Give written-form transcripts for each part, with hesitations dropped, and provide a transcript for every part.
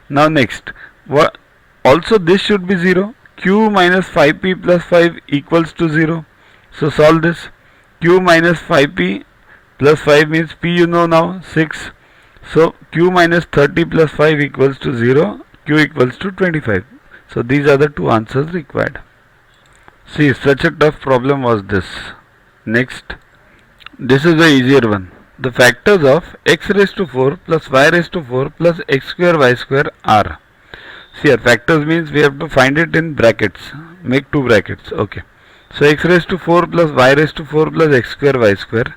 Now next, what? Also this should be 0. Q minus 5p plus 5 equals to 0. So solve this. Q minus 5p plus 5 means p you know now 6. So q minus 30 plus 5 equals to 0. Q equals to 25. So these are the two answers required. See, such a tough problem was this. Next, this is the easier one. The factors of x raised to 4 plus y raised to 4 plus x square y square are. See here, factors means we have to find it in brackets. Make two brackets. Okay. So x raised to 4 plus y raised to 4 plus x square y square.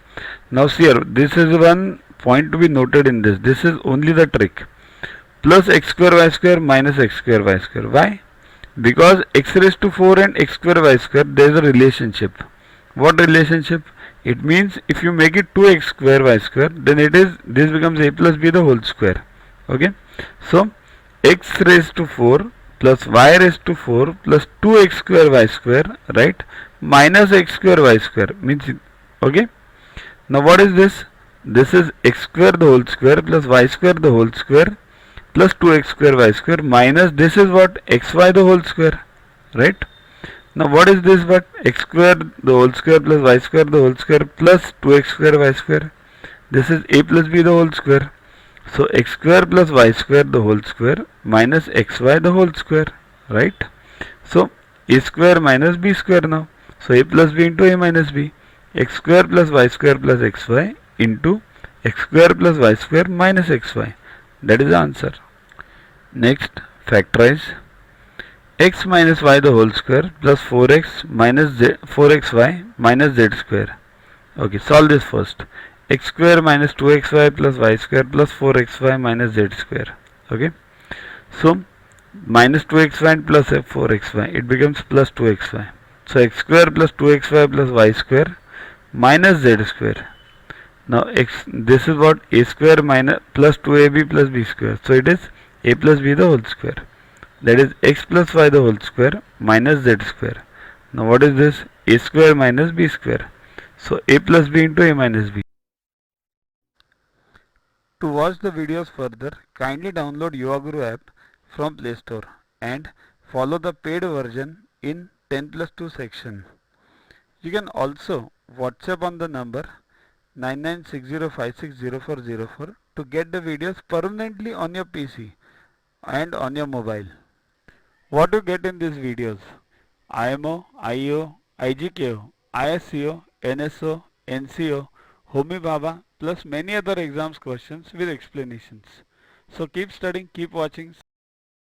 Now see here, this is one point to be noted in this. This is only the trick. Plus x square y square minus x square y square. Why? Because x raised to 4 and x square y square, there is a relationship. What relationship? It means if you make it 2x square y square, then this becomes a plus b the whole square. Okay. So x raised to 4 plus y raised to 4 plus 2x square y square, right, minus x square y square means, okay. Now what is this? This is x square the whole square plus y square the whole square plus 2x square y square minus this is what, xy the whole square, right. Now what is this but? X square the whole square plus y square the whole square plus 2x square y square. This is a plus b the whole square. So x square plus y square the whole square minus xy the whole square, right. So a square minus b square now. So a plus b into a minus b. X square plus y square plus xy into x square plus y square minus xy. That is the answer. Next, factorize. X minus y the whole square plus 4x minus 4xy minus z square. Okay, solve this first. X square minus 2xy plus y square plus 4xy minus z square. Okay, so minus 2xy and plus 4xy, it becomes plus 2xy. So x square plus 2xy plus y square minus z square. Now this is what, a square minus plus 2ab plus b square. So it is a plus b the whole square. That is x plus y the whole square minus z square. Now what is this? A square minus b square. So a plus b into a minus b. To watch the videos further, kindly download YuvaGuru app from Play Store and follow the paid version in 10+2 section. You can also WhatsApp on the number 9960560404 to get the videos permanently on your PC and on your mobile. What you get in these videos? IMO, IO, IGKO, ISCO, NSO, NCO, Homi Bhabha plus many other exams questions with explanations. So keep studying, keep watching.